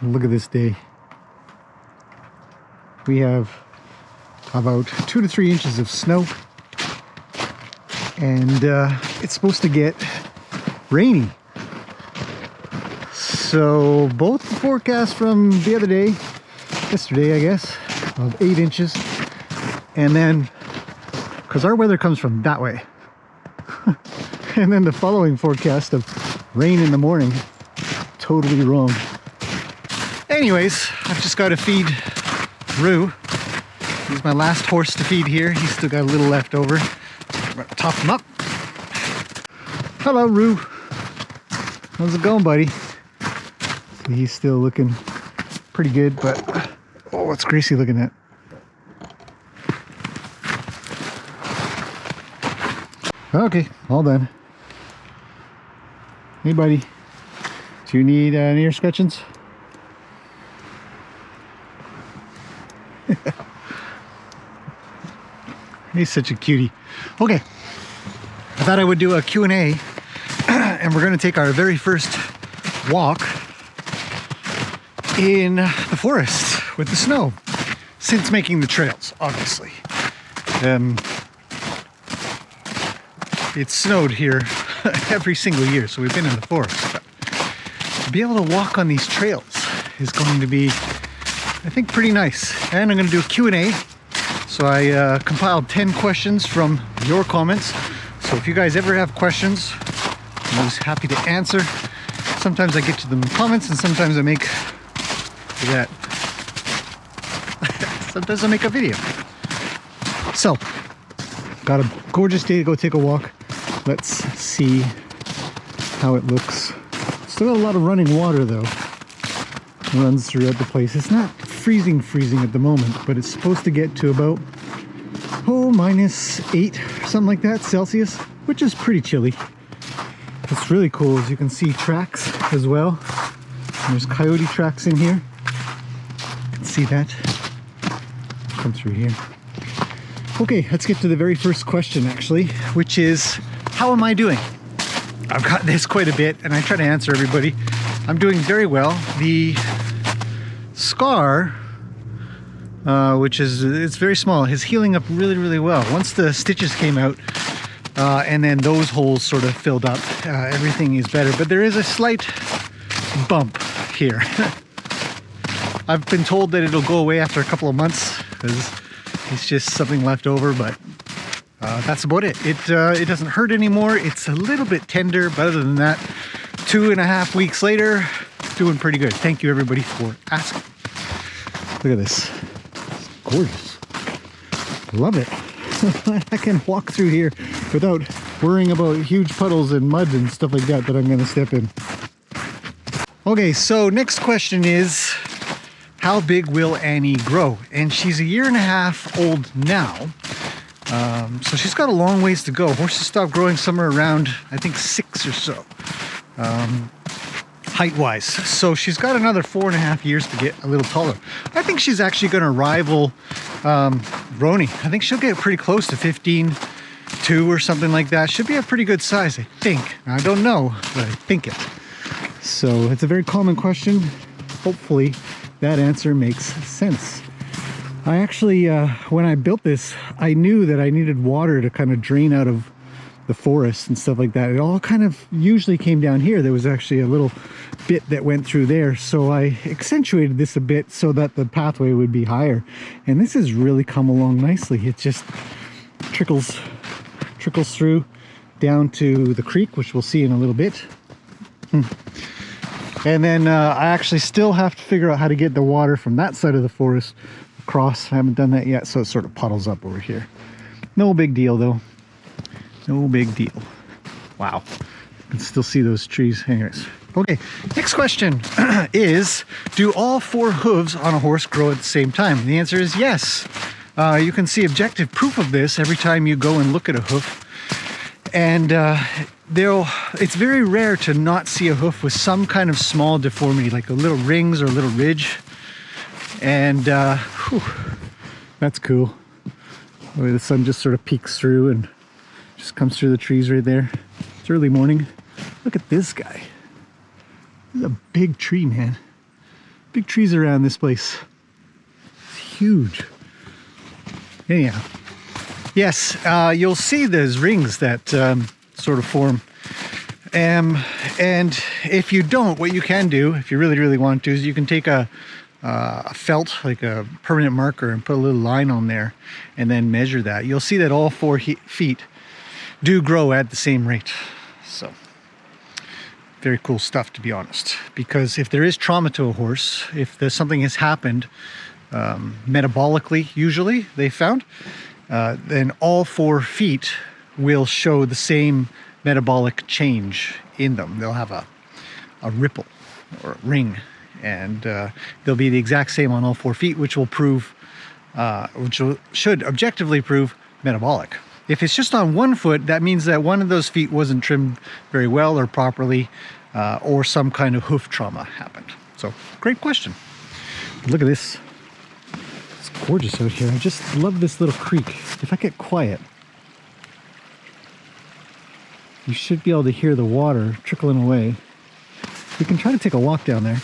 Look at this day. We have about 2 to 3 inches of snow, and it's supposed to get rainy. So both the forecasts from the other day, yesterday I guess, of 8 inches, and then, because our weather comes from that way, and then the following forecast of rain in the morning, totally wrong. Anyways, I've just got to feed Rue. He's my last horse to feed here. He's still got a little left over. Top him up. Hello, Rue. How's it going, buddy? So he's still looking pretty good, but oh, what's Gracie looking at? Okay, all done. Hey, buddy. Do you need ear scratchings? He's such a cutie. Okay, I thought I would do a Q&A, and we're going to take our very first walk in the forest with the snow, since making the trails, obviously. It snowed here every single year, so we've been in the forest. But to be able to walk on these trails is going to be, I think, pretty nice. And I'm going to do a Q&A. So I compiled 10 questions from your comments. So if you guys ever have questions, I'm always happy to answer. Sometimes I get to them in comments, and sometimes I make that. Sometimes I make a video. So, got a gorgeous day to go take a walk. Let's see how it looks. Still got a lot of running water though. Runs throughout the place. It's not freezing at the moment, but it's supposed to get to about -8 or something like that Celsius, which is pretty chilly. What's really cool is you can see tracks as well. There's coyote tracks in here. You can see that. Come through here. Okay, let's get to the very first question actually, which is, how am I doing? I've got this quite a bit, and I try to answer everybody. I'm doing very well. The scar, which is, it's very small, is healing up really well. Once the stitches came out, and then those holes sort of filled up, everything is better. But there is a slight bump here. I've been told that it'll go away after a couple of months, because it's just something left over, but that's about it. It doesn't hurt anymore. It's a little bit tender, but other than that, 2.5 weeks later, doing pretty good. Thank you everybody for asking. Look at this. It's gorgeous. Love it. I can walk through here without worrying about huge puddles and mud and stuff like that I'm going to step in. Okay, so next question is, how big will Annie grow? And she's 1.5 years old now. So she's got a long ways to go. Horses stop growing somewhere around, I think, 6 or so, height-wise. So she's got another 4.5 years to get a little taller. I think she's actually going to rival Roni. I think she'll get pretty close to 15.2 or something like that. Should be a pretty good size, I think. I don't know, but I think it. So it's a very common question. Hopefully that answer makes sense. I actually, when I built this, I knew that I needed water to kind of drain out of the forest and stuff like that. It all kind of usually came down here. There was actually a little bit that went through there. So I accentuated this a bit so that the pathway would be higher. And this has really come along nicely. It just trickles through down to the creek, which we'll see in a little bit. And then I actually still have to figure out how to get the water from that side of the forest across. I haven't done that yet, so it sort of puddles up over here. No big deal though. No big deal. Wow. You can still see those trees. Anyways. Okay, next question is, do all 4 hooves on a horse grow at the same time? The answer is yes. You can see objective proof of this every time you go and look at a hoof. And it's very rare to not see a hoof with some kind of small deformity, like a little rings or a little ridge. And whew, that's cool. The way the sun just sort of peeks through and just comes through the trees right there. It's early morning. Look at this guy. This is a big tree, man. Big trees around this place. It's huge. Anyhow, yes, you'll see those rings that sort of form. And if you don't, what you can do, if you really want to, is you can take a felt, like a permanent marker, and put a little line on there and then measure that. You'll see that all 4 feet do grow at the same rate. So very cool stuff, to be honest, because if there is trauma to a horse, if there's something has happened metabolically, usually they found, then all 4 feet will show the same metabolic change in them. They'll have a ripple or a ring, and they'll be the exact same on all 4 feet, which will prove, should objectively prove metabolic. If it's just on 1 foot, that means that one of those feet wasn't trimmed very well or properly, or some kind of hoof trauma happened. So, great question. Look at this. It's gorgeous out here. I just love this little creek. If I get quiet, you should be able to hear the water trickling away. We can try to take a walk down there.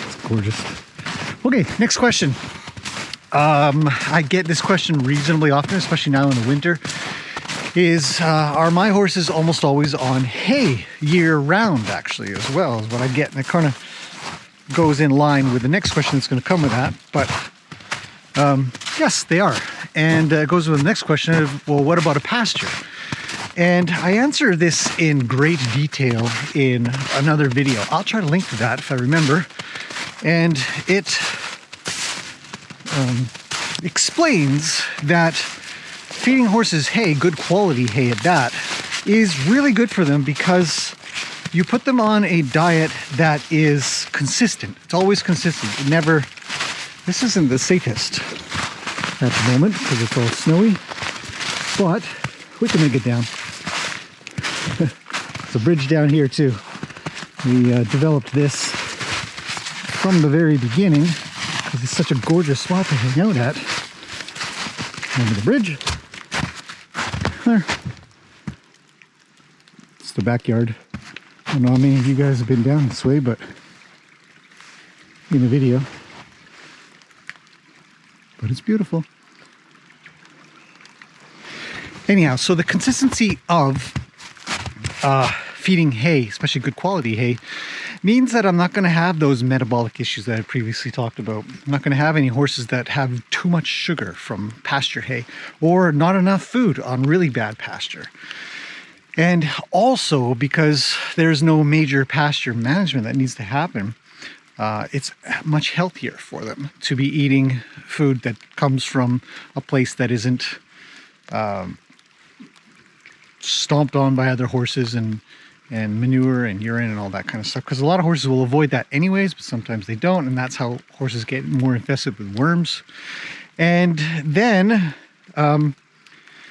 It's gorgeous. Okay, next question. I get this question reasonably often, especially now in the winter, is are my horses almost always on hay year-round, actually, as well, is what I get. And it kind of goes in line with the next question that's going to come with that. But yes, they are. And it goes with the next question of, well, what about a pasture? And I answer this in great detail in another video. I'll try to link to that if I remember. And it explains that feeding horses hay, good quality hay at that, is really good for them because you put them on a diet that is consistent. It's always consistent. It never, this isn't the safest at the moment because it's all snowy, but we can make it down. There's a bridge down here too. We developed this from the very beginning because it's such a gorgeous spot to hang out at. Over the bridge. There. It's the backyard. I don't know how many of you guys have been down this way, but in the video. But it's beautiful. Anyhow, so the consistency of feeding hay, especially good quality hay, means that I'm not going to have those metabolic issues that I previously talked about. I'm not going to have any horses that have too much sugar from pasture hay or not enough food on really bad pasture. And also because there's no major pasture management that needs to happen, it's much healthier for them to be eating food that comes from a place that isn't stomped on by other horses and manure and urine and all that kind of stuff, because a lot of horses will avoid that anyways, but sometimes they don't, and that's how horses get more infested with worms. And then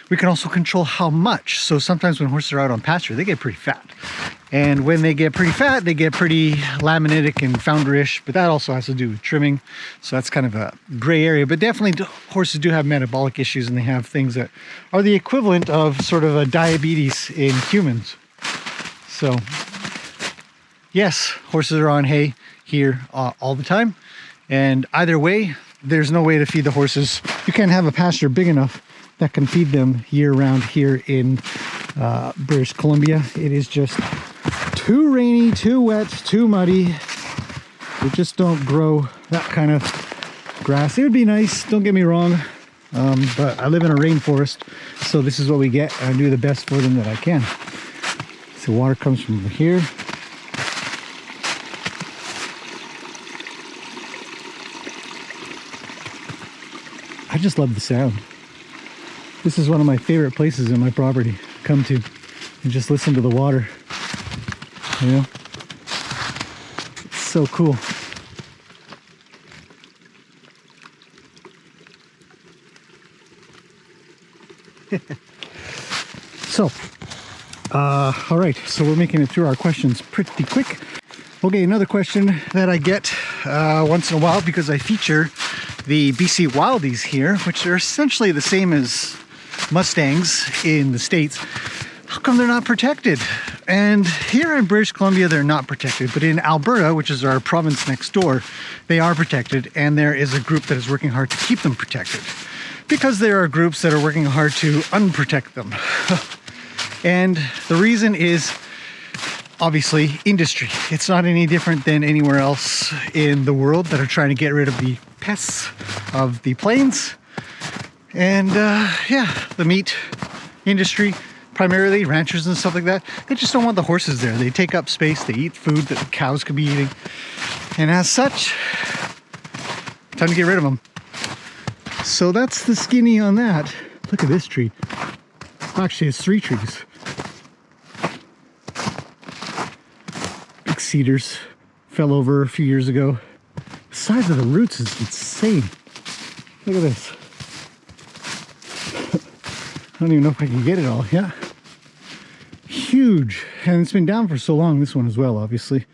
we can also control how much. So sometimes when horses are out on pasture, they get pretty fat, and when they get pretty fat, they get pretty laminitic and founderish, but that also has to do with trimming. So that's kind of a gray area, but definitely horses do have metabolic issues, and they have things that are the equivalent of sort of a diabetes in humans. So, yes, horses are on hay here all the time. And either way, there's no way to feed the horses. You can't have a pasture big enough that can feed them year-round here in British Columbia. It is just too rainy, too wet, too muddy. They just don't grow that kind of grass. It would be nice, don't get me wrong, but I live in a rainforest, so this is what we get, and I do the best for them that I can. The water comes from over here. I just love the sound. This is one of my favorite places in my property to come to and just listen to the water. You know? It's so cool. So, all right, so we're making it through our questions pretty quick. Okay, another question that I get once in a while, because I feature the BC Wildies here, which are essentially the same as Mustangs in the States. How come they're not protected? And here in British Columbia, they're not protected, but in Alberta, which is our province next door, they are protected, and there is a group that is working hard to keep them protected, because there are groups that are working hard to unprotect them. And the reason is obviously industry. It's not any different than anywhere else in the world that are trying to get rid of the pests of the plains. And yeah, the meat industry, primarily ranchers and stuff like that, they just don't want the horses there. They take up space, they eat food that the cows could be eating, and as such, time to get rid of them. So that's the skinny on that. Look at this tree. Actually, it's 3 trees. Big cedars. Fell over a few years ago. The size of the roots is insane. Look at this. I don't even know if I can get it all. Yeah. Huge. And it's been down for so long, this one as well, obviously,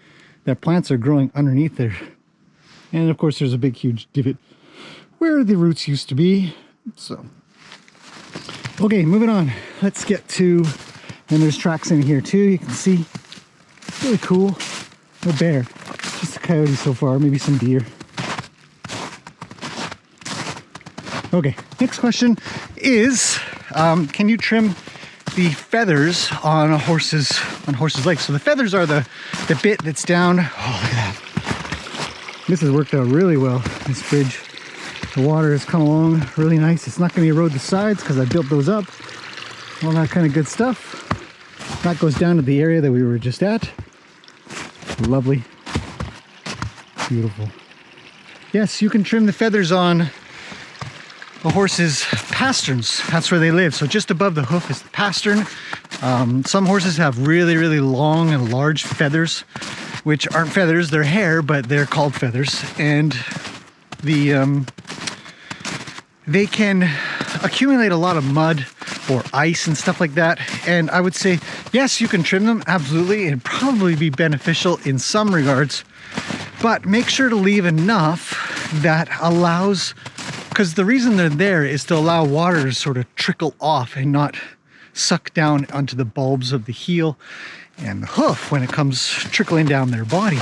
that plants are growing underneath there. And of course, there's a big, huge divot where the roots used to be. So, okay, moving on. Let's get to, and there's tracks in here too, you can see. Really cool. No bear, just a coyote so far, maybe some deer. Okay, next question is, can you trim the feathers on horses' legs? So the feathers are the bit that's down. Oh, look at that. This has worked out really well, this bridge. The water has come along really nice. It's not going to erode the sides because I built those up. All that kind of good stuff. That goes down to the area that we were just at. Lovely. Beautiful. Yes, you can trim the feathers on a horse's pasterns. That's where they live. So just above the hoof is the pastern. Some horses have really, really long and large feathers, which aren't feathers, they're hair, but they're called feathers. And they can accumulate a lot of mud or ice and stuff like that. And I would say, yes, you can trim them, absolutely. It'd probably be beneficial in some regards, but make sure to leave enough that allows, because the reason they're there is to allow water to sort of trickle off and not suck down onto the bulbs of the heel and the hoof when it comes trickling down their body.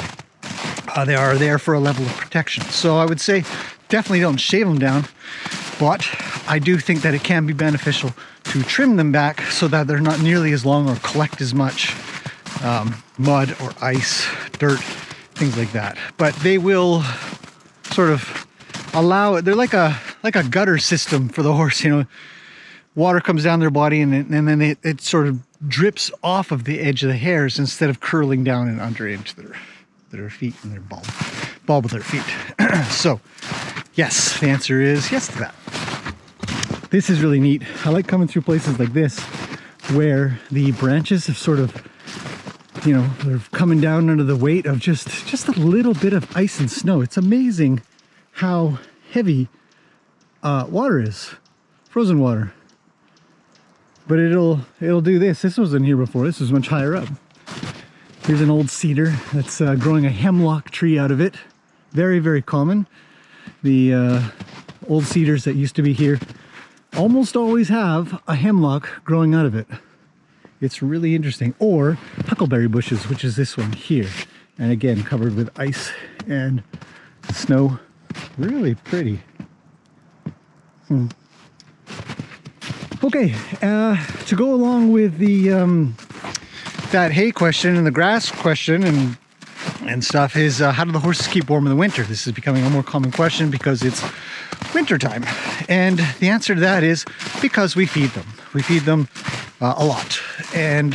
They are there for a level of protection. So I would say definitely don't shave them down, but I do think that it can be beneficial to trim them back so that they're not nearly as long or collect as much mud or ice, dirt, things like that. But they will sort of allow it. They're like a gutter system for the horse, you know. Water comes down their body and then it sort of drips off of the edge of the hairs instead of curling down and under into their feet and their bulb of their feet. So yes, the answer is yes to that. This is really neat. I like coming through places like this where the branches have sort of, you know, they're coming down under the weight of just a little bit of ice and snow. It's amazing how heavy water is, frozen water. But it'll do this. This wasn't here before. This was much higher up. Here's an old cedar that's growing a hemlock tree out of it. Very, very common. The old cedars that used to be here almost always have a hemlock growing out of it. It's really interesting. Or huckleberry bushes, which is this one here. And again, covered with ice and snow. Really pretty. Okay, to go along with the that hay question and the grass question and stuff is how do the horses keep warm in the winter? This is becoming a more common question because it's winter time, and the answer to that is because we feed them. We feed them a lot, and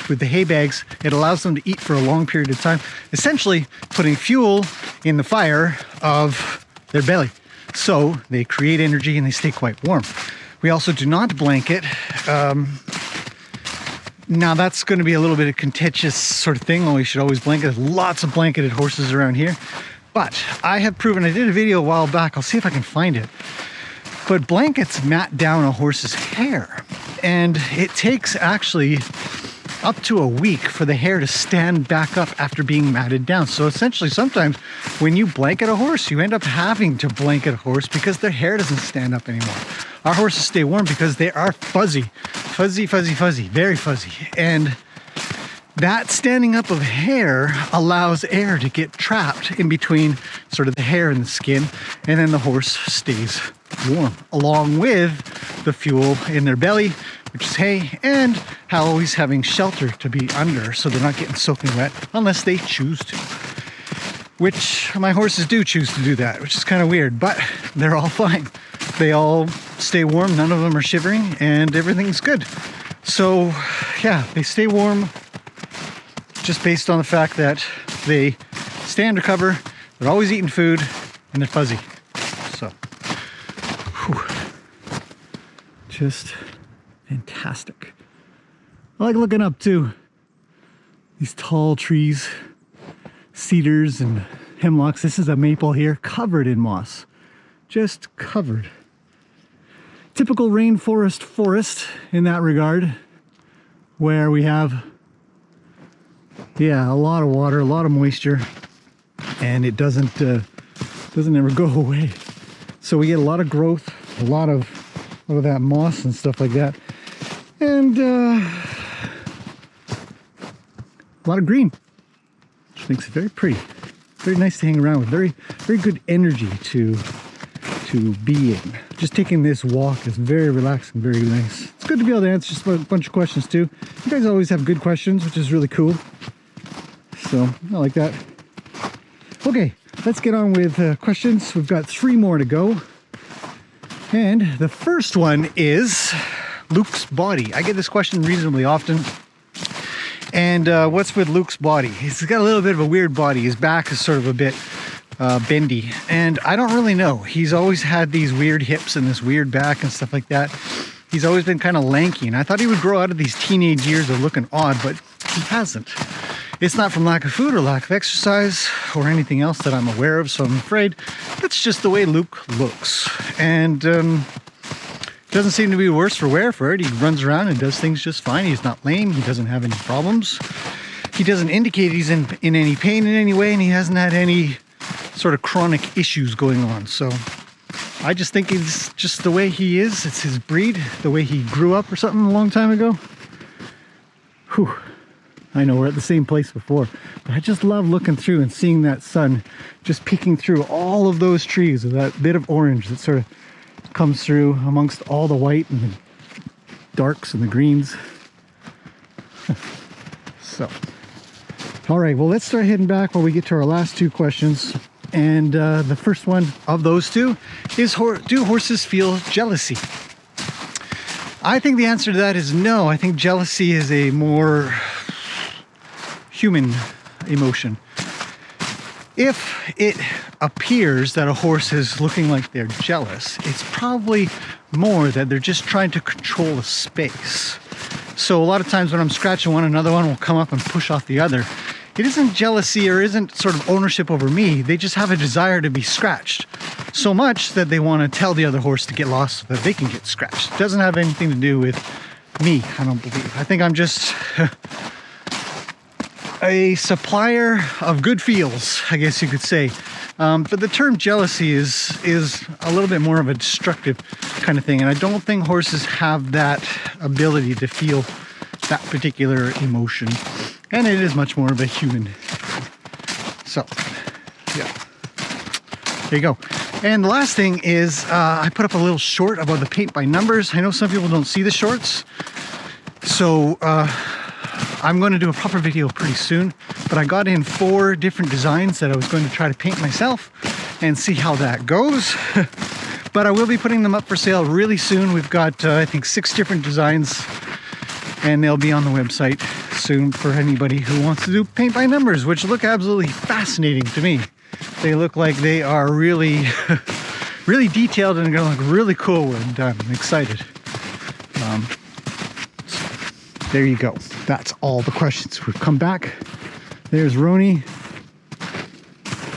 with the hay bags, it allows them to eat for a long period of time, essentially putting fuel in the fire of their belly. So they create energy and they stay quite warm. We also do not blanket. Now that's going to be a little bit of contentious sort of thing. We should always blanket. There's lots of blanketed horses around here. But I have proven, I did a video a while back, I'll see if I can find it. But blankets mat down a horse's hair. And it takes actually up to a week for the hair to stand back up after being matted down. So essentially sometimes when you blanket a horse, you end up having to blanket a horse because their hair doesn't stand up anymore. Our horses stay warm because they are fuzzy, very fuzzy. And That standing up of hair allows air to get trapped in between sort of the hair and the skin, and then the horse stays warm, along with the fuel in their belly, which is hay, and always having shelter to be under so they're not getting soaking wet unless they choose to. Which my horses do choose to do that, which is kind of weird, but they're all fine. They all stay warm, none of them are shivering, and everything's good. So yeah, they stay warm just based on the fact that they stay under cover, they're always eating food, and they're fuzzy. So, whew. Just fantastic. I like looking up too. These tall trees, cedars and hemlocks. This is a maple here, covered in moss. Just covered. Typical rainforest forest in that regard, where we have, yeah, a lot of water, a lot of moisture, and it doesn't ever go away. So we get a lot of growth, a lot of that moss and stuff like that, and a lot of green, which makes it very pretty, very nice to hang around with. Very, very good energy to be in. Just taking this walk is very relaxing, very nice. It's good to be able to answer just a bunch of questions too. You guys always have good questions, which is really cool. So I like that. Okay, let's get on with questions. We've got 3 more to go. And the first one is Luke's body. I get this question reasonably often. And what's with Luke's body? He's got a little bit of a weird body. His back is sort of a bit bendy, and I don't really know. He's always had these weird hips and this weird back and stuff like that. He's always been kind of lanky, and I thought he would grow out of these teenage years of looking odd, but he hasn't. It's not from lack of food or lack of exercise or anything else that I'm aware of, so I'm afraid that's just the way Luke looks. And doesn't seem to be worse for wear for it. He runs around and does things just fine. He's not lame. He doesn't have any problems. He doesn't indicate he's in any pain in any way, and he hasn't had any sort of chronic issues going on. So I just think it's just the way he is. It's his breed, the way he grew up or something a long time ago. Whew. I know we're at the same place before, but I just love looking through and seeing that sun just peeking through all of those trees with that bit of orange that sort of comes through amongst all the white and the darks and the greens. So, all right, well, let's start heading back while we get to our last 2 questions. And the first one of those 2 is, do horses feel jealousy? I think the answer to that is no. I think jealousy is a more human emotion. If it appears that a horse is looking like they're jealous, it's probably more that they're just trying to control a space. So a lot of times when I'm scratching one, another one will come up and push off the other. It isn't jealousy or isn't sort of ownership over me. They just have a desire to be scratched so much that they want to tell the other horse to get lost so that they can get scratched. It doesn't have anything to do with me, I don't believe. I think I'm just a supplier of good feels, I guess you could say. But the term jealousy is a little bit more of a destructive kind of thing, and I don't think horses have that ability to feel that particular emotion, and it is much more of a human. So, yeah, there you go. And the last thing is I put up a little short about the paint by numbers. I know some people don't see the shorts, so I'm going to do a proper video pretty soon, but I got in 4 different designs that I was going to try to paint myself and see how that goes. But I will be putting them up for sale really soon. We've got, I think, 6 different designs, and they'll be on the website soon for anybody who wants to do paint by numbers, which look absolutely fascinating to me. They look like they are really, really detailed and going to look really cool when done. I'm excited. There you go. That's all the questions. We've come back. There's Roni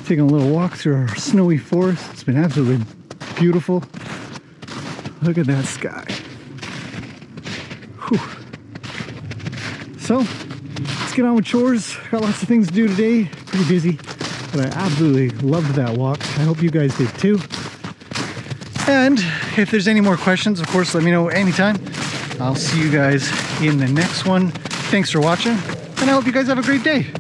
taking a little walk through our snowy forest. It's been absolutely beautiful. Look at that sky. Whew. So, let's get on with chores. Got lots of things to do today. Pretty busy, but I absolutely loved that walk. I hope you guys did too. And if there's any more questions, of course, let me know anytime. I'll see you guys in the next one. Thanks for watching, and and I hope you guys have a great day.